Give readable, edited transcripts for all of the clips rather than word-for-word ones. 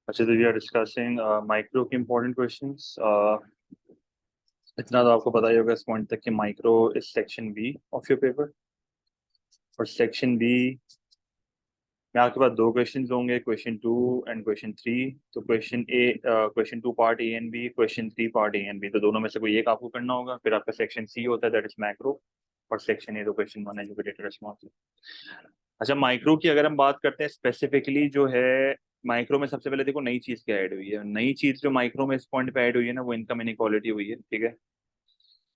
अच्छा, तो we are discussing micro के इम्पोर्टेंट क्वेश्चंस। इतना तो आपको पता ही होगा इस पॉइंट तक कि micro is section B of your paper. और सेक्शन बी में आपके पास दो क्वेश्चंस होंगे, question two and question three. तो question two part A and B, question three part A and B, तो दोनों में से कोई एक आपको करना होगा। फिर आपका सेक्शन सी होता है, दैट इज मैक्रो। और सेक्शन ए तो क्वेश्चन वन है जो कि डेटा रिस्पॉन्स है। अच्छा, माइक्रो की अगर हम बात करते हैं स्पेसिफिकली जो है, माइक्रो में सबसे पहले देखो नई चीज क्या ऐड हुई है। नई चीज जो माइक्रो में इस पॉइंट पे ऐड हुई है ना, वो इनकम इनइक्वालिटी हुई है। ठीक है।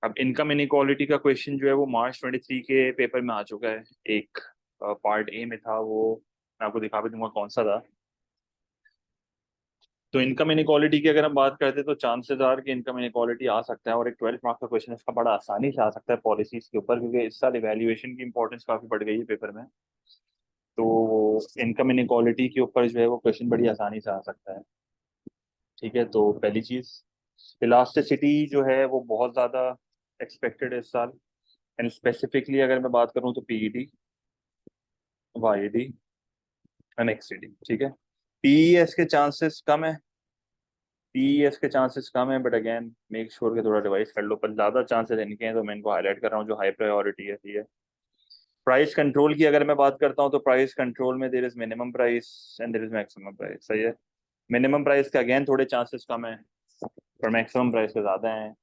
अब इनकम इनइक्वालिटी का क्वेश्चन जो है वो मार्च 23 के पेपर में आ चुका है। एक पार्ट ए में था, वो मैं आपको दिखा भी दूंगा कौन सा था। तो इनकम इनइक्वालिटी की अगर हम बात करते हैं तो चांसेस आर कि इनकम इनइक्वालिटी आ सकता है, और एक 12 मार्क्स का क्वेश्चन इसका बड़ा आसानी से आ सकता है पॉलिसीज के ऊपर, क्योंकि इस साल इवैल्यूएशन की इंपॉर्टेंस काफी बढ़ गई है पेपर में। तो इनकम इनइक्वालिटी के ऊपर जो है वो क्वेश्चन बड़ी आसानी से आ सकता है। ठीक है, तो पहली चीज, इलास्टिसिटी जो है वो बहुत ज्यादा एक्सपेक्टेड है इस साल। एंड स्पेसिफिकली अगर मैं बात करूं तो पीईटी, वाईडी एंड एक्सईडी। ठीक है। पीईएस के चांसेस कम है, पीईएस के चांसेस कम है, बट अगेन मेक श्योर के थोड़ा रिवाइज कर लो। पर ज्यादा चांसेस इनके हैं, तो मैं इनको हाईलाइट कर रहा हूँ जो हाई प्रायोरिटी है। ठीक है। प्राइस कंट्रोल की अगर मैं बात करता हूँ तो प्राइस कंट्रोल में there is minimum price and there is maximum price. सही है। मिनिमम प्राइस के अगेन थोड़े चांसेस कम है, पर मैक्सिमम प्राइस के ज्यादा है।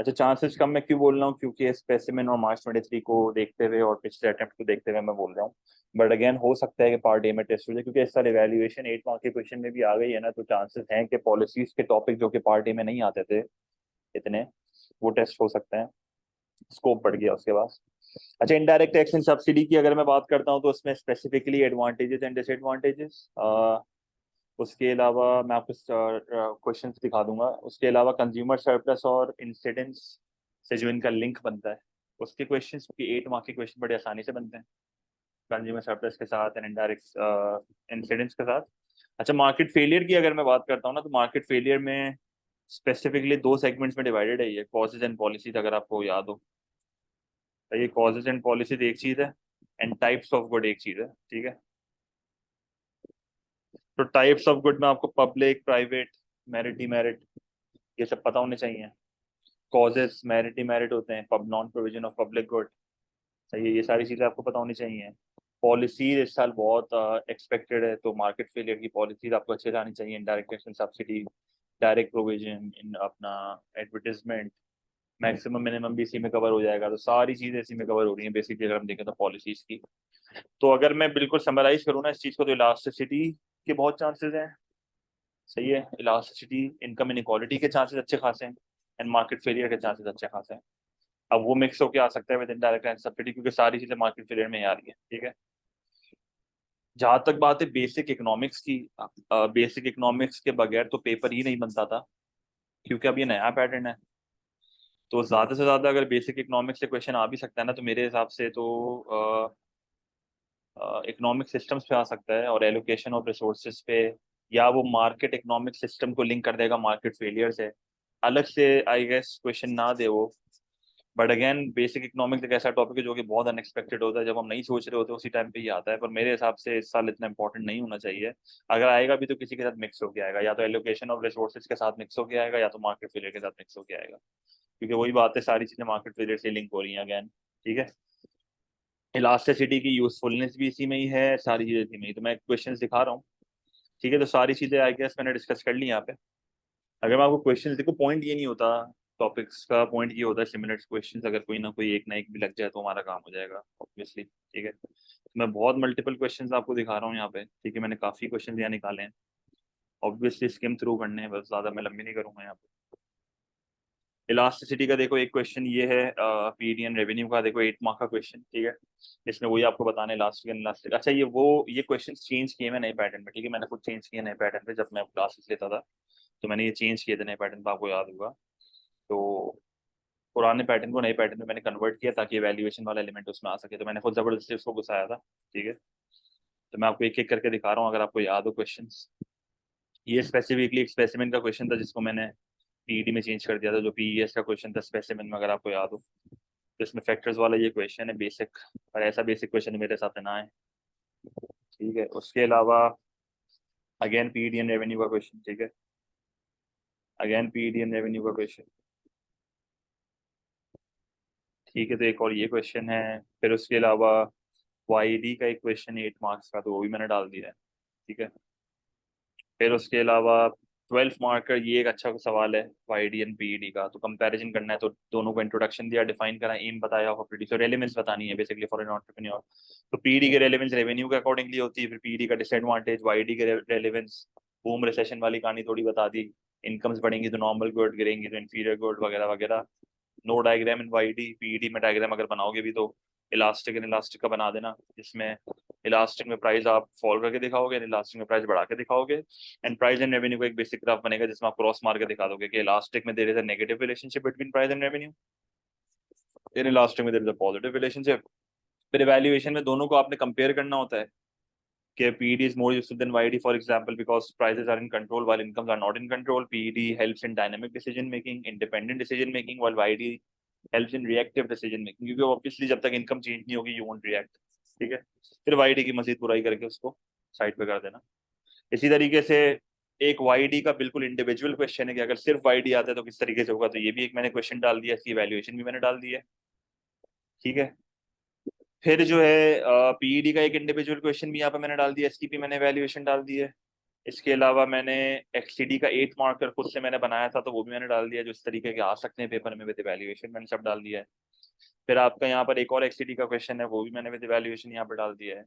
अच्छा, चांसेस कम मैं क्यों बोल रहा हूँ, क्योंकि स्पेसिमेन और मार्च 23 को देखते हुए और पिछले अटेम्प्ट को देखते हुए मैं बोल रहा हूँ। बट अगेन हो सकता है कि पार्ट ए में टेस्ट हो जाए, क्योंकि इस साल इवैल्यूएशन 8 मार्क के क्वेश्चन में भी आ गई है ना, तो चांसेस हैं कि पॉलिसीज के टॉपिक जो कि पार्ट ए में नहीं आते थे इतने, वो टेस्ट हो सकते हैं। स्कोप बढ़ गया उसके बाद। अच्छा, इनडायरेक्ट टैक्स एंड सब्सिडी की अगर मैं बात करता हूँ तो उसमें स्पेसिफिकली एडवांटेजेस एंड डिसएडवांटेजेस, उसके अलावा मैं आपको क्वेश्चन दिखा दूंगा। उसके अलावा कंज्यूमर सरप्लस और इंसिडेंस से जो इनका लिंक बनता है, उसके क्वेश्चन की 8 मार्क के क्वेश्चन बड़े आसानी से बनते हैं कंज्यूमर सरप्लस के साथ एंड इनडायरेक्ट इंसिडेंट्स के साथ। अच्छा, मार्केट फेलियर की अगर मैं बात करता हूँ ना, तो मार्केट फेलियर में स्पेसिफिकली दो सेगमेंट्स में डिवाइडेड है ये, कॉजेज एंड पॉलिसीज, अगर आपको याद हो। तो ये कॉजेज एंड पॉलिसीज एक चीज है, एंड टाइप्स ऑफ गुड एक चीज है। ठीक है। तो टाइप्स ऑफ गुड में आपको पब्लिक, प्राइवेट, मेरिट, डिमेरिट, ये सब पता होने चाहिए। कॉजेस मेरिट डिमेरिट होते हैं, pub non provision of public good. सही है, ये सारी चीजें आपको पता होनी चाहिए। पॉलिसीज इस साल बहुत एक्सपेक्टेड है, तो मार्केट फेलियर की पॉलिसीज आपको अच्छे से आनी चाहिए। Indirect tax and subsidy, direct provision, इन अपना एडवर्टीजमेंट, मैक्सिमम मिनिमम भी इसी में कवर हो जाएगा। तो सारी चीजें इसी में कवर हो रही हैं बेसिकली अगर हम देखें तो पॉलिसीज की। तो अगर मैं बिल्कुल समराइज करूँ ना इस चीज को, तो इलास्टिसिटी के बहुत चांसेस हैं। सही है, इलास्टिसिटी, इनकम इनइक्वालिटी के चांसेस अच्छे खासे हैं, एंड मार्केट फेलियर के चांसेस अच्छे खासे हैं। अब वो मिक्स होकर आ सकता है विद इनडायरेक्ट एंड सब्सिडी, क्योंकि सारी चीजें मार्केट फेलियर में ही आ रही है। ठीक है। जहां तक बात है बेसिक इकोनॉमिक्स की, बेसिक इकोनॉमिक्स के बगैर तो पेपर ही नहीं बनता था, क्योंकि अब ये नया पैटर्न है। तो ज्यादा से ज्यादा अगर बेसिक इकोनॉमिक्स से क्वेश्चन आ भी सकता है ना, तो मेरे हिसाब से तो इकोनॉमिक सिस्टम्स पे आ सकता है, और एलोकेशन ऑफ रिसोर्सेज पे, या वो मार्केट इकोनॉमिक सिस्टम को लिंक कर देगा मार्केट फेलियर से। अलग से आई गेस क्वेश्चन ना दे वो। बट अगेन बेसिक इकोनॉमिक्स एक ऐसा टॉपिक है जो कि बहुत अनएक्सपेक्टेड होता है, जब हम नहीं सोच रहे होते उसी टाइम पे ही आता है। पर मेरे हिसाब से इस साल इतना इंपॉर्टेंट नहीं होना चाहिए। अगर आएगा भी तो किसी के साथ मिक्स होके आएगा, या तो एलोकेशन ऑफ रिसोर्सेज के साथ मिक्स होके आएगा, या तो मार्केट फेलियर के साथ मिक्स होके आएगा, क्योंकि वही बात है, सारी चीजें मार्केट फेलियर से लिंक हो रही हैं अगेन। ठीक है। इलास्टिसिटी की यूजफुलनेस भी इसी में ही है, सारी चीजें इसी में ही, तो मैं क्वेश्चंस दिखा रहा हूँ। ठीक है, तो सारी चीजें आई गेस मैंने डिस्कस कर ली यहाँ पे। अगर मैं आपको क्वेश्चंस देखो, पॉइंट ये नहीं होता टॉपिक्स का, पॉइंट ये होता है सिमिलर क्वेश्चंस, अगर कोई ना कोई एक ना एक भी लग जाए तो हमारा काम हो जाएगा ऑब्वियसली। ठीक है, तो मैं बहुत मल्टीपल क्वेश्चंस आपको दिखा रहा हूँ यहाँ पे। ठीक है, मैंने काफी क्वेश्चंस यहाँ निकाले हैं, ऑब्वियसली स्किम थ्रू करने हैं बस, ज्यादा मैं लंबी नहीं करूंगा यहाँ पे। इलास्टिसिटी का देखो एक क्वेश्चन ये है, पीडी एंड रेवेन्यू का, देखो 8 मार्क का क्वेश्चन। ठीक है, इसमें वही आपको बताना है इलास्टिक एंड इलास्टिक। अच्छा, ये क्वेश्चन चेंज किए मैं नए पैटर्न में। ठीक है, मैंने खुद चेंज किए नए पैटर्न पे, जब मैं क्लासेस लेता था तो मैंने ये चेंज किए थे नए पैटर्न पे, आपको याद होगा। तो पुराने पैटर्न को नए पैटर्न में मैंने कन्वर्ट किया ताकि वैल्यूएशन वाला एलिमेंट उसमें आ सके, तो मैंने खुद जबरदस्ती उसको घुसाया था। ठीक है, तो मैं आपको एक एक करके दिखा रहा हूँ अगर आपको याद हो क्वेश्चन। ये स्पेसिफिकली एक स्पेसिमेन का क्वेश्चन था जिसको मैंने पीईडी में चेंज कर दिया था, जो पीईएस का क्वेश्चन था स्पेसिमेन में, अगर आपको याद हो। तो इसमें फैक्टर्स वाला ये क्वेश्चन है बेसिक, पर ऐसा बेसिक क्वेश्चन मेरे साथ ना है। ठीक है, उसके अलावा अगेन पीईडी एंड रेवेन्यू का क्वेश्चन, ठीक है, अगेन पीईडी एंड रेवेन्यू का क्वेश्चन, ठीक है। तो एक और ये क्वेश्चन है, फिर उसके अलावा वाईडी का एक क्वेश्चन है 8 मार्क्स का, तो वो भी मैंने डाल दिया है, ठीक है। फिर उसके अलावा 12 मार्कर, ये एक अच्छा सवाल है वाईडी एंड पीईडी का, तो कंपैरिजन करना है, तो दोनों को इंट्रोडक्शन दिया, डिफाइन करा, एम बताया और प्रोड्यूसर रेलेवेंस बतानी है बेसिकली फॉर एन एंटरप्रेन्योर। तो पीईडी के रेलेवेंस रेवेन्यू के अकॉर्डिंगली होती है, फिर पीईडी का डिसएडवांटेज, वाईडी के रेलेवेंस बूम रिसेशन वाली कहानी थोड़ी बता दी, इनकम्स बढ़ेंगी तो नॉर्मल गुड, गिरेंगी तो इंफीरियर गुड वगैरह वगैरह। नो डायग्राम इन वाईडी, पीईडी में डायग्राम अगर बनाओगे भी तो इलास्टिक एंड इलास्टिक का बना देना, जिसमें इलास्टिक में प्राइस आप फॉल करके दिखाओगे, इलास्टिक में प्राइस बढ़ा के दिखाओगे, एंड प्राइस एंड रेवेन्यू का एक बेसिक ग्राफ बनेगा जिसमें आप क्रॉस मार के दिखा दोगे कि इलास्टिक में there is a negative relationship between price and revenue, inelastic में there is a positive relationship. फिर इवैल्यूएशन में दोनों को आपने कंपेयर करना होता है कि PED is more useful than YD, for example, because prices are in control while incomes are not in control. PED helps in dynamic decision making, independent decision making, while YD helps in reactive decision making, क्योंकि obviously जब तक income change नहीं होगी you won't react, ठीक है। फिर YD की मजीद बुराई करके उसको साइड पे कर देना। इसी तरीके से एक YD का बिल्कुल इंडिविजुअल क्वेश्चन है कि अगर सिर्फ YD आता है तो किस तरीके से होगा, तो ये भी एक मैंने क्वेश्चन डाल दिया, इसकी वैल्यूएशन भी मैंने डाल दी है, ठीक है। फिर जो है PED का एक इंडिविजुअल क्वेश्चन भी यहाँ पे मैंने डाल दिया, इसकी भी मैंने वैल्यूएशन डाल दी है। इसके अलावा मैंने XCD का 8 मार्कर खुद से मैंने बनाया था, तो वो भी मैंने डाल दिया, जो इस तरीके के आ सकते हैं पेपर में विद इवैल्यूएशन, मैंने सब डाल दिया है। फिर आपका यहाँ पर एक और XCD का क्वेश्चन है, वो भी मैंने विद इवैल्यूएशन यहाँ पर डाल दिया है।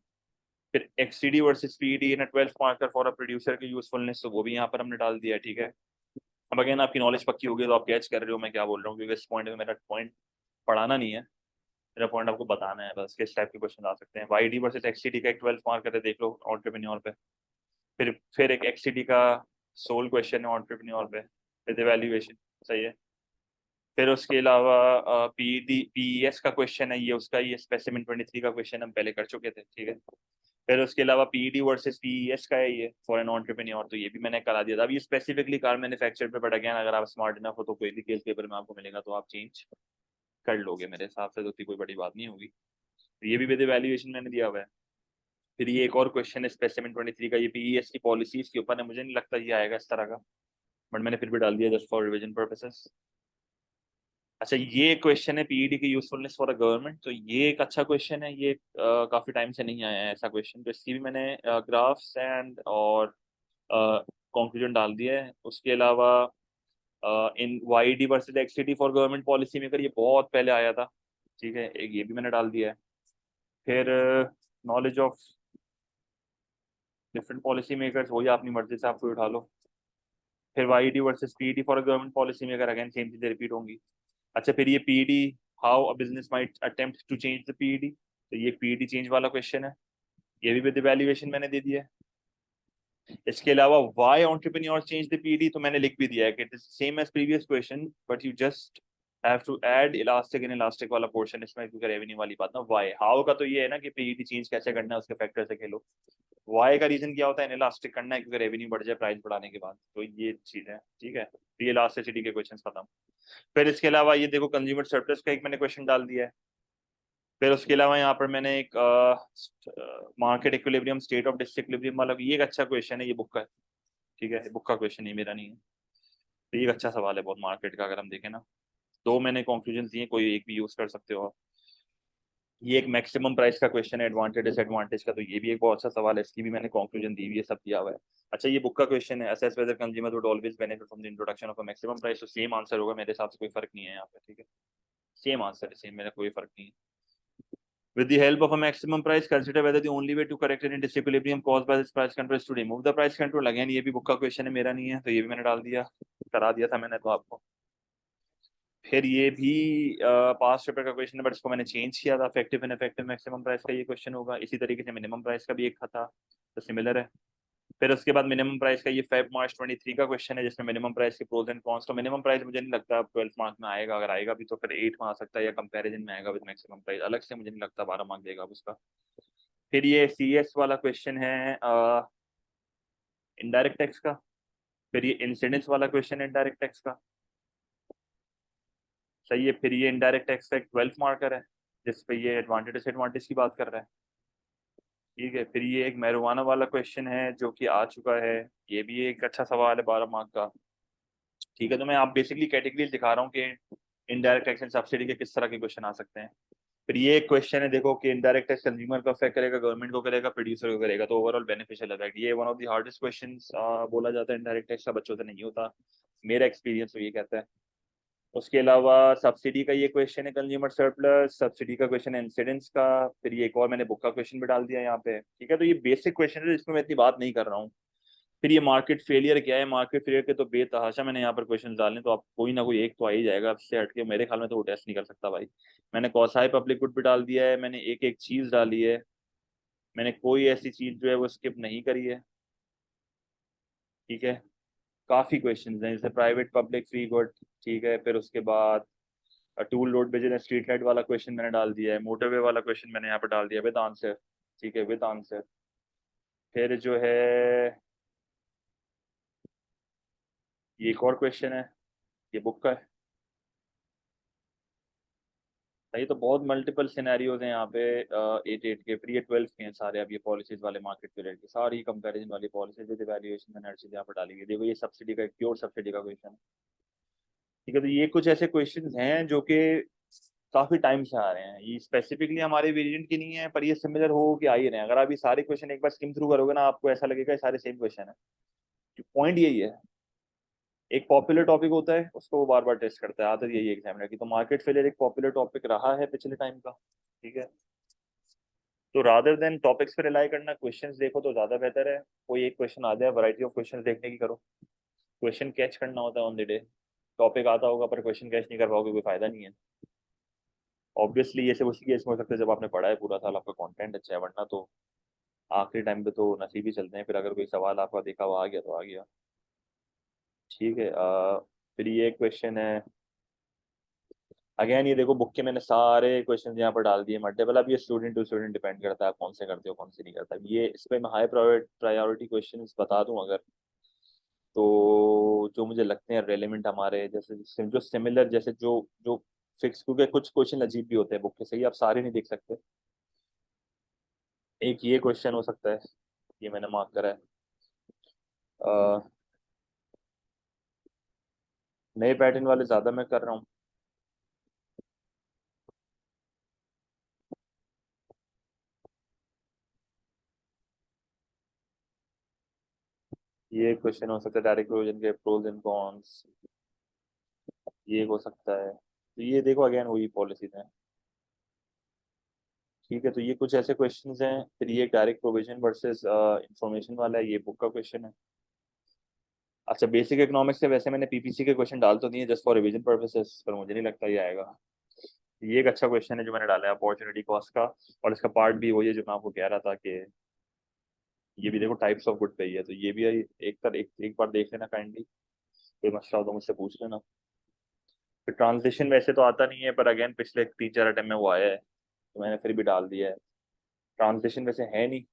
फिर XCD versus PED in 12 marker for a producer की यूजफुलनेस, तो वो भी यहाँ पर हमने डाल दिया है, ठीक है। अब अगेन आपकी नॉलेज पक्की होगी तो आप कैच कर रहे हो मैं क्या बोल रहा हूँ, क्योंकि इस पॉइंट में मेरा पॉइंट पढ़ाना नहीं है, मेरा पॉइंट आपको बताना है बस, किस टाइप के क्वेश्चन आ सकते हैं। YD वर्सेस XCD का एक 12 मार्कर है, देख लो एंटरप्रेन्योर पे। फिर एक XCD का सोल क्वेश्चन है एंटरप्रेन्योर पे विद इवैल्यूएशन, सही है। फिर उसके अलावा पीडी पीईएस का क्वेश्चन है, ये उसका ये स्पेसिमेन 23 का क्वेश्चन हम पहले कर चुके थे, ठीक है। फिर उसके अलावा पीईडी वर्सेस पीईएस का है ये फॉर एन एंटरप्रेन्योर, तो ये भी मैंने करा दिया था। अब ये स्पेसिफिकली कार मैन्युफैक्चर पे, बट अगेन अगर आप स्मार्ट इनफ हो तो कोई भी केस पेपर में आपको मिलेगा तो आप चेंज कर लोगे, मेरे हिसाब से तो इतनी कोई बड़ी बात नहीं होगी। तो ये भी विद इवैल्यूएशन मैंने दिया हुआ है। फिर ये एक और क्वेश्चन है स्पेसिमेन 23 का, ये पीईएस की पॉलिसीज के ऊपर है, मुझे नहीं लगता ये आएगा इस तरह का, बट मैंने फिर भी डाल दिया जस्ट फॉर रिविजन पर्पसेस। अच्छा, ये क्वेश्चन है पीईडी की यूजफुलनेस फॉर अ गवर्नमेंट, तो ये एक अच्छा क्वेश्चन है, ये काफी टाइम से नहीं आया है ऐसा क्वेश्चन, तो इसकी भी मैंने ग्राफ्स एंड और कंक्लूजन डाल दिया है। उसके अलावा इन YD versus XCD for government policy maker, ये बहुत पहले आया था, ठीक है, एक ये भी मैंने डाल दिया है। फिर knowledge of different policy makers, वही अपनी मर्जी से आप कोई उठा लो। फिर YD versus PED for government policy maker, again same चीजें रिपीट होंगी। अच्छा, फिर ये PED, how a business might attempt to change the PED, तो ये PED चेंज वाला क्वेश्चन है, ये भी विद इवैल्यूएशन मैंने दे दिया है। इसके अलावा why entrepreneur change the PED, तो मैंने लिख भी दिया है कि it is same as previous question but you just have to add elastic inelastic वाला पोर्शन इसमें, क्योंकि रेवेन्यू वाली बात ना। व्हाई, हाउ का तो ये है ना कि PED चेंज कैसे करना है उसके फैक्टर से खेलो, वाई का रीजन क्या होता है, इलास्टिक करना है क्योंकि रेवेन्यू बढ़ जाए प्राइस बढ़ाने के बाद, तो ये चीज है, ठीक है। तो ये इलास्टिसिटी के क्वेश्चन खत्म। फिर इसके अलावा ये देखो कंज्यूमर सरप्लस का एक मैंने क्वेश्चन डाल दिया है। फिर उसके अलावा यहाँ पर मैंने एक market equilibrium state of disequilibrium वाला, ये एक अच्छा क्वेश्चन है, ये बुक का है, ठीक है, बुक का क्वेश्चन, ये मेरा नहीं है। तो ये एक अच्छा सवाल है बहुत मार्केट का, अगर हम देखें ना, दो मैंने कंक्लूजन दिए, कोई एक भी यूज कर सकते हो आप। ये एक मैक्सिमम प्राइस का क्वेश्चन है एडवांटेज डिसएडवांटेज का, तो ये भी एक बहुत अच्छा सवाल है, इसकी भी मैंने कंक्लूजन दी हुई है, सब दिया हुआ है। अच्छा, ये बुक का क्वेश्चन है, assess whether consumer would always benefit from the introduction of a maximum price, तो सेम आंसर होगा मेरे हिसाब से, कोई फर्क नहीं है यहाँ पे, ठीक है, सेम आंसर है, सेम, मेरा कोई फर्क नहीं है। With the help of a maximum price, consider whether the only way to correct any disequilibrium caused by this price control is to remove the price control. Again, ये भी book का question है, मेरा नहीं है, तो ये भी मैंने डाल दिया, करा दिया था मैंने तो आपको। फिर ये भी पास्ट पेपर का क्वेश्चन है, बट इसको मैंने चेंज किया था, effective and effective maximum price का ये क्वेश्चन होगा। इसी तरीके से मिनिमम प्राइस का भी एक था, तो सिमिलर है। फिर उसके बाद मिनिमम प्राइस का ये फेब मार्च 23 का क्वेश्चन है, जिसमें मिनिमम प्राइस के प्रोज एंड कॉन्स, तो मिनिमम प्राइस मुझे नहीं लगता 12 मार्क में आएगा, अगर आएगा भी तो फिर 8 में आ सकता है, या कंपैरिजन में आएगा विद मैक्सिमम प्राइस, अलग से मुझे नहीं लगता 12 मार्क देगा अब उसका। फिर ये CS वाला क्वेश्चन है इनडायरेक्ट टैक्स का। फिर ये इंसिडेंस वाला क्वेश्चन है इनडायरेक्ट टैक्स का, सही है। फिर ये इनडायरेक्ट टैक्स का एक 12 मार्कर है, जिस पे ये एडवांटेज डिसएडवांटेज की बात कर रहा है। ठीक है, फिर ये एक मैरिजुआना वाला क्वेश्चन है जो कि आ चुका है। ये भी एक अच्छा सवाल है 12 मार्क का। ठीक है, तो मैं आप बेसिकली कैटेगरीज दिखा रहा हूँ कि इनडायरेक्ट टैक्स एंड सब्सिडी के किस तरह के क्वेश्चन आ सकते हैं। फिर ये एक क्वेश्चन है देखो कि इनडायरेक्ट टैक्स कंज्यूमर को अफेक्ट करेगा, गवर्नमेंट को करेगा, प्रोड्यूसर को करेगा, तो ओवरऑल बेनिफिशियल इफेक्ट। ये one of the hardest questions बोला जाता है, इनडायरेक्ट टैक्स का बच्चों से नहीं होता, मेरा एक्सपीरियंस तो ये कहता है। उसके अलावा सब्सिडी का ये क्वेश्चन है, कंज्यूमर सरप्लस सब्सिडी का क्वेश्चन है, इंसिडेंट्स का। फिर ये एक और मैंने बुक का क्वेश्चन भी डाल दिया यहाँ पे। ठीक है, तो ये बेसिक क्वेश्चन है जिसमें मैं इतनी बात नहीं कर रहा हूँ। फिर ये मार्केट फेलियर क्या है, मार्केट फेलियर के तो बेतहाशा मैंने यहाँ पर क्वेश्चन डालने, तो आप कोई ना कोई एक तो आ ही जाएगा, इससे हटके मेरे ख्याल में तो वो टेस्ट नहीं कर सकता भाई। मैंने कौसाई पब्लिक गुड भी डाल दिया है, मैंने एक एक चीज डाली है, मैंने कोई ऐसी चीज जो है वो स्किप नहीं करी है। ठीक है, काफी क्वेश्चन हैं जैसे प्राइवेट पब्लिक फ्री गुड। ठीक है, फिर उसके बाद tool road business street light वाला क्वेश्चन मैंने डाल दिया है, मोटरवे वाला क्वेश्चन मैंने यहाँ पर डाल दिया विद आंसर। ठीक है, विद आंसर। फिर जो है ये एक और क्वेश्चन है, ये बुक का है। ये तो बहुत मल्टीपल सिनेरियोज हैं यहाँ पे। 8 8 के फ्री 12 के हैं सारे। अब ये पॉलिसीज वाले मार्केट पीरियड की सारी कंपैरिजन वाली पॉलिसीज विद वैल्यूएशन मैंने हर चीज यहाँ पर डाली हुई है। देखो ये सब्सिडी का, प्योर सब्सिडी का क्वेश्चन है। ठीक है, तो ये कुछ ऐसे क्वेश्चंस हैं जो कि काफी टाइम से आ रहे हैं, ये स्पेसिफिकली हमारे वेरिएंट की नहीं है, पर ये सिमिलर हो के आ ही रहे हैं। अगर आप ये सारे क्वेश्चन एक बार स्किम थ्रू करोगे ना, आपको ऐसा लगेगा ये सारे सेम क्वेश्चन है। पॉइंट यही है, एक पॉपुलर टॉपिक होता है उसको वो बार बार टेस्ट करता है, आदत यही एग्जामिनर की। तो मार्केट फेलियर एक पॉपुलर टॉपिक रहा है पिछले टाइम का। ठीक है, तो रादर देन टॉपिक्स पे रिलाई करना, क्वेश्चंस देखो तो ज्यादा बेहतर है। कोई एक क्वेश्चन आ जाए, वैरायटी ऑफ क्वेश्चंस देखने की करो। क्वेश्चन कैच करना होता है ऑन द डे। टॉपिक आता होगा पर क्वेश्चन कैच नहीं कर पाओगे, कोई फायदा नहीं है। ऑब्वियसली ये सब उसी केस में हो सकता है जब आपने पढ़ा है पूरा साल, आपका कंटेंट अच्छा है, वरना तो आखिरी टाइम पे तो नसीब ही चलते हैं। फिर अगर कोई सवाल आपका देखा हुआ आ गया तो आ गया। ठीक है, फिर ये क्वेश्चन है, अगेन ये देखो बुक के मैंने सारे क्वेश्चन यहाँ पर डाल दिए मल्टीपल। अब ये स्टूडेंट टू स्टूडेंट डिपेंड करता है आप कौन से करते हो कौन से नहीं करता। ये इस पे मैं हाई प्रायोरिटी क्वेश्चन बता दूं अगर, तो जो मुझे लगते हैं रेलेवेंट हमारे जैसे जो सिमिलर, जैसे जो जो फिक्स, क्योंकि कुछ क्वेश्चन अजीब भी होते हैं बुक के, सही आप सारे नहीं देख सकते। एक ये क्वेश्चन हो सकता है, ये मैंने मार्क करा है। अ, नए पैटर्न वाले ज्यादा मैं कर रहा हूँ। ये क्वेश्चन हो सकता है डायरेक्ट प्रोविजन के प्रोज एंड कॉन्स, ये हो सकता है। तो ये देखो अगेन वही पॉलिसीज हैं। ठीक है, तो ये कुछ ऐसे क्वेश्चंस हैं। फिर ये डायरेक्ट प्रोविजन वर्सेस इंफॉर्मेशन वाला है, ये बुक का क्वेश्चन है। अच्छा, बेसिक इकोनॉमिक्स से वैसे मैंने पीपीसी के क्वेश्चन डाल तो दिए जस्ट फॉर रिवीजन पर्पसेस, पर मुझे नहीं लगता ये आएगा। ये एक अच्छा क्वेश्चन है जो मैंने डाला है अपॉर्चुनिटी कॉस्ट का, और इसका पार्ट भी वही है जो मैं आपको कह रहा था कि ये भी देखो टाइप्स ऑफ गुड पे ही है, तो ये भी एक बार देख लेना काइंडली। कोई मसला हो तो मुझसे पूछ लेना। फिर ट्रांसलेशन वैसे तो आता नहीं है, पर अगेन पिछले 3 4 अटेम्प्ट में वो आया है, तो मैंने फिर भी डाल दिया है। ट्रांसलेशन वैसे है नहीं,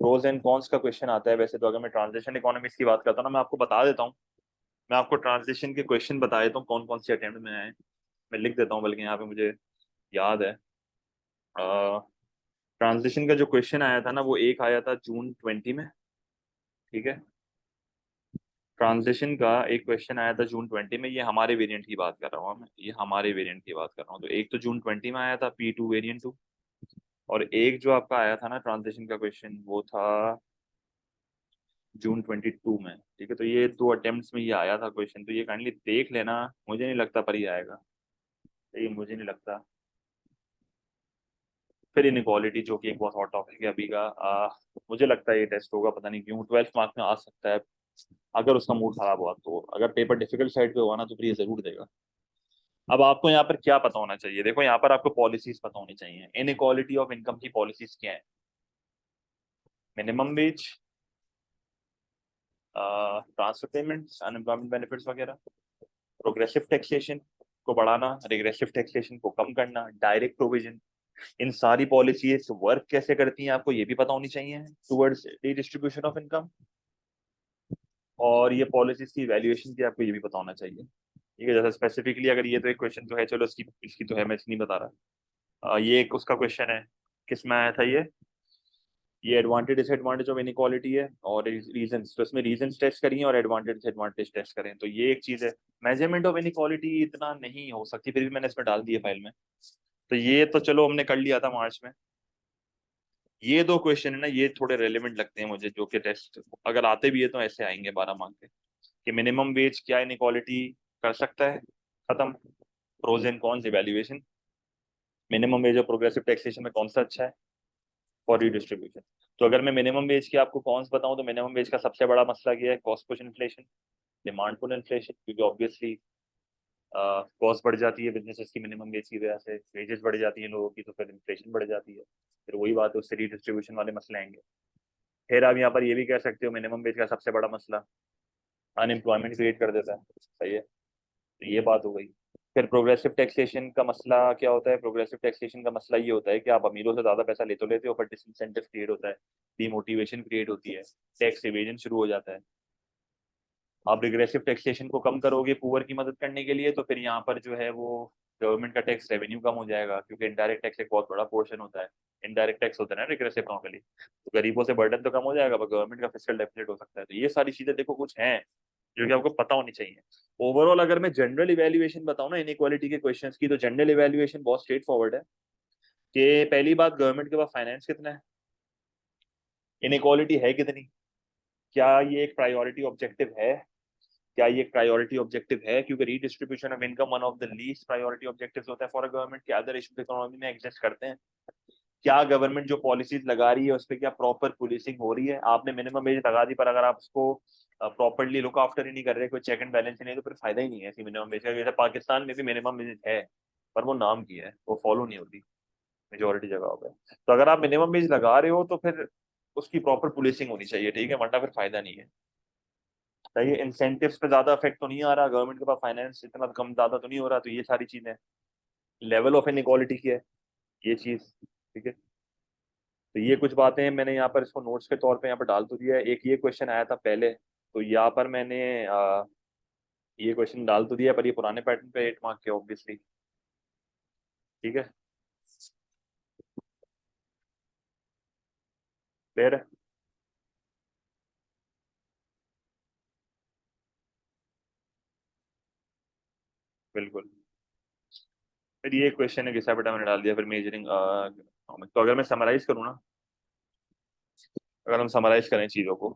प्रोज एंड कॉन्स का क्वेश्चन आता है वैसे तो। अगर मैं ट्रांसलेशन इकोनॉमिक्स की बात करता हूँ ना, मैं आपको बता देता हूँ। मैं आपको ट्रांसलेशन के क्वेश्चन बता देता हूँ कौन कौन से अटेम्प्ट में आए हैं। मैं लिख देता हूँ बल्कि यहाँ पे, मुझे याद है। ट्रांसलेशन का जो क्वेश्चन आया था ना, वो एक आया था जून 20 में। ठीक है, ट्रांसलेशन का एक क्वेश्चन आया था जून 20 में। ये हमारे वेरिएंट की बात कर रहा हूँ मैं, ये हमारे वेरिएंट की बात कर रहा हूँ। तो एक तो जून 20 में आया था P2 वेरिएंट 2, और एक जो आपका आया था ना ट्रांसलेशन का क्वेश्चन, वो था जून 22 में। ठीक है, तो ये 2 अटेम्प्ट्स में ये आया था क्वेश्चन, तो ये काइंडली देख लेना। मुझे नहीं लगता पर ये आएगा, ये मुझे नहीं लगता। फिर इनक्वालिटी जो कि एक बहुत हॉट टॉपिक है अभी का, मुझे लगता है ये टेस्ट होगा, पता नहीं क्यों 12 मार्क में आ सकता है। अगर उसका मूड खराब हुआ तो, अगर पेपर डिफिकल्ट साइड पे हुआ ना तो फिर ये जरूर देगा। अब आपको यहाँ पर क्या पता होना चाहिए, देखो यहाँ पर आपको पॉलिसीज पता होनी चाहिए। इनक्वालिटी ऑफ इनकम की पॉलिसीज क्या है? Minimum wage, transfer payments, unemployment benefits वगैरह, प्रोग्रेसिव टैक्सेशन को बढ़ाना, रिग्रेसिव टैक्सेशन को कम करना, डायरेक्ट प्रोविजन। इन सारी पॉलिसीज वर्क कैसे करती हैं आपको ये भी पता होनी चाहिए टुवर्ड्स डिस्ट्रीब्यूशन ऑफ इनकम। और ये पॉलिसीज की वैल्यूएशन की आपको ये भी पता होना चाहिए। ठीक है, जैसे स्पेसिफिकली अगर ये तो एक क्वेश्चन तो है, चलो इसकी इसकी तो है, मैं नहीं बता रहा। ये एक उसका क्वेश्चन है, किस में आया था ये, ये एडवांटेज डिसएडवांटेज ऑफ इनइक्वालिटी है और रीजंस, तो इसमें रीजंस टेस्ट करिए और एडवांटेज डिसएडवांटेज टेस्ट करें, तो ये एक चीज है। मेजरमेंट ऑफ इनइक्वालिटी इतना नहीं हो सकती, फिर भी मैंने इसमें डाल दिया फाइल में। तो ये तो चलो हमने कर लिया था मार्च में। ये दो क्वेश्चन है ना, ये थोड़े रेलिवेंट लगते हैं मुझे, जो कि टेस्ट अगर आते भी है तो ऐसे आएंगे 12 मार्क के, कि मिनिमम वेज क्या इनइक्वालिटी कर सकता है खत्म, pros and cons evaluation, minimum wage और प्रोग्रेसिव टैक्सेशन में कौन सा अच्छा है फॉर रीडिस्ट्रीब्यूशन। तो अगर मैं मिनिमम वेज के आपको कॉन्स बताऊं, तो मिनिमम वेज का सबसे बड़ा मसला क्या है, cost push inflation, demand pull inflation, क्योंकि ऑब्वियसली कॉस्ट बढ़ जाती है बिजनेसेस की मिनिमम वेज की वजह से, वेजेस बढ़ जाती है लोगों की, तो फिर इन्फ्लेशन बढ़ जाती है, फिर वही बात है, उससे रीडिस्ट्रीब्यूशन वाले मसले आएंगे। फिर आप यहाँ पर ये भी कह सकते हो मिनिमम वेज का सबसे बड़ा मसला अनएम्प्लॉयमेंट क्रिएट कर देता है, सही है, तो ये बात हो गई। फिर प्रोग्रेसिव टैक्सेशन का मसला क्या होता है, प्रोग्रेसिव टैक्सेशन का मसला ये होता है कि आप अमीरों से ज्यादा पैसा ले तो लेते हो, पर डिसइंसेंटिव क्रिएट होता है, डीमोटिवेशन क्रिएट होती है, टैक्स इवेजन शुरू हो जाता है। आप रिग्रेसिव टैक्सेशन को कम करोगे पुअर की मदद करने के लिए, तो फिर यहाँ पर जो है वो गवर्नमेंट का टैक्स रेवेन्यू कम हो जाएगा, क्योंकि इनडायरेक्ट टैक्स एक बहुत बड़ा पोर्शन होता है, इनडायरेक्ट टैक्स होता है ना रिग्रेसिव नॉर्मली, तो गरीबों से बर्डन तो कम हो जाएगा, पर गवर्नमेंट का फिस्कल डेफिसिट हो सकता है। तो ये सारी चीजें देखो कुछ हैं जो कि आपको पता होनी चाहिए। ओवरऑल अगर मैं जनरल इवैल्यूएशन बताऊं ना इनइक्वालिटी के क्वेश्चंस की, तो जनरल इवैल्यूएशन बहुत स्ट्रेट फॉरवर्ड है, कि पहली बात गवर्नमेंट के पास फाइनेंस कितना है, इनइक्वालिटी है कितनी, क्या ये एक प्रायोरिटी ऑब्जेक्टिव है, क्या ये प्रायोरिटी ऑब्जेक्टिव है, क्योंकि redistribution of income one of the least priority objectives होता है फॉर अ गवर्नमेंट, क्या अदर इश्यूज इकोनॉमी में एग्जिस्ट करते हैं, क्या गवर्नमेंट जो पॉलिसीज लगा रही है उस पर क्या प्रॉपर पुलिसिंग हो रही है। आपने मिनिमम वेज लगा दी, पर अगर आप उसको प्रॉपरली लुक आफ्टर ही नहीं कर रहे, कोई चेक एंड बैलेंस ही नहीं, तो फिर फायदा ही नहीं है ऐसी मिनिमम वेज का। जैसे पाकिस्तान में भी मिनिमम वेज है, पर वो नाम की है, वो फॉलो नहीं होती मेजोरिटी जगहों पे। तो अगर आप मिनिमम वेज लगा रहे हो तो फिर उसकी प्रॉपर पुलिसिंग होनी चाहिए, ठीक है, वरना फिर फायदा नहीं है। सही, इंसेंटिव्स पे ज्यादा इफेक्ट तो नहीं आ रहा, गवर्नमेंट के पास फाइनेंस इतना कम ज्यादा तो नहीं हो रहा, तो ये सारी चीजें, लेवल ऑफ इनइक्वालिटी की है ये चीज, ठीक है। तो ये कुछ बातें मैंने यहाँ पर इसको नोट्स के तौर पे यहाँ पर डाल तो दिया है। एक ये क्वेश्चन आया था पहले, तो यहाँ पर मैंने ये क्वेश्चन डाल तो दिया, पर ये पुराने पैटर्न पे 8 मार्क के ऑब्वियसली, ठीक है, फिर बिल्कुल। फिर ये क्वेश्चन है घिसा बेटा मैंने डाल दिया, फिर मेजरिंग, तो अगर मैं समराइज करूँ ना, अगर हम समराइज करें चीजों को,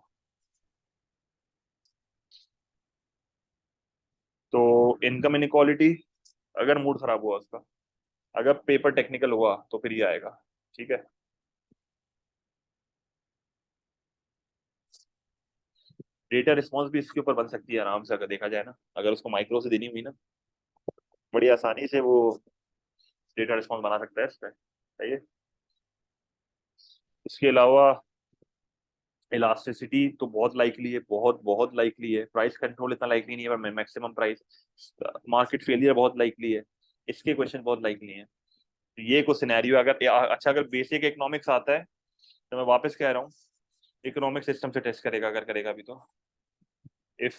तो इनकम इनइक्वालिटी, अगर मूड खराब हुआ उसका, अगर पेपर टेक्निकल हुआ तो फिर ये आएगा, ठीक है। डेटा रिस्पॉन्स भी इसके ऊपर बन सकती है आराम से, अगर देखा जाए ना, अगर उसको माइक्रो से देनी हुई ना, बड़ी आसानी से वो डेटा रिस्पॉन्स बना सकता है इस पर, सही है। इसके अलावा इलास्टिसिटी तो बहुत लाइकली है, बहुत बहुत लाइकली है, प्राइस कंट्रोल इतना लाइकली नहीं है, पर मैक्सिमम प्राइस, मार्केट फेलियर बहुत लाइकली है, इसके क्वेश्चन बहुत लाइकली हैं। तो ये कुछ सिनेरियो, अगर अच्छा अगर बेसिक इकोनॉमिक्स आता है, तो मैं वापस कह रहा हूँ इकोनॉमिक सिस्टम से टेस्ट करेगा, अगर करेगा भी तो, if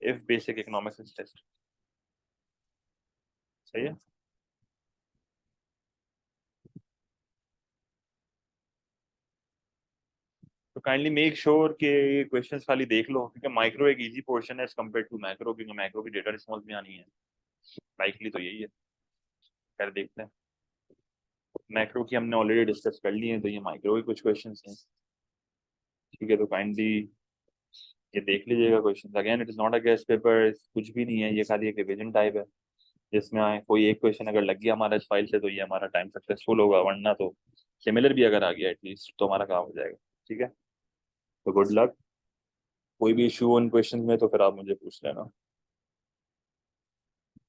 if basic economics test, सही है। तो काइंडली मेक श्योर कि ये क्वेश्चंस खाली देख लो, क्योंकि माइक्रो एक इजी पोर्शन है एज कम्पेयर टू मैक्रो, क्योंकि मैक्रो की डेटा रिस्पॉन्स भी आनी है, लाइकली तो यही है। खैर देखते हैं, मैक्रो की हमने ऑलरेडी डिस्कस कर ली है, तो ये माइक्रो के कुछ क्वेश्चंस हैं, ठीक है। तो काइंडली ये देख लीजिएगा question, again it is not a guest paper, कुछ भी नहीं है, ये खाली एक रिविजन टाइप है, जिसमें आए कोई एक क्वेश्चन अगर लग गया हमारा इस फाइल से, तो ये हमारा टाइम सक्सेसफुल होगा, वरना तो सिमिलर भी अगर आ गया एटलीस्ट तो हमारा काम हो जाएगा, ठीक है। तो गुड लक, कोई भी इशू उन क्वेश्चन में तो फिर आप मुझे पूछ लेना।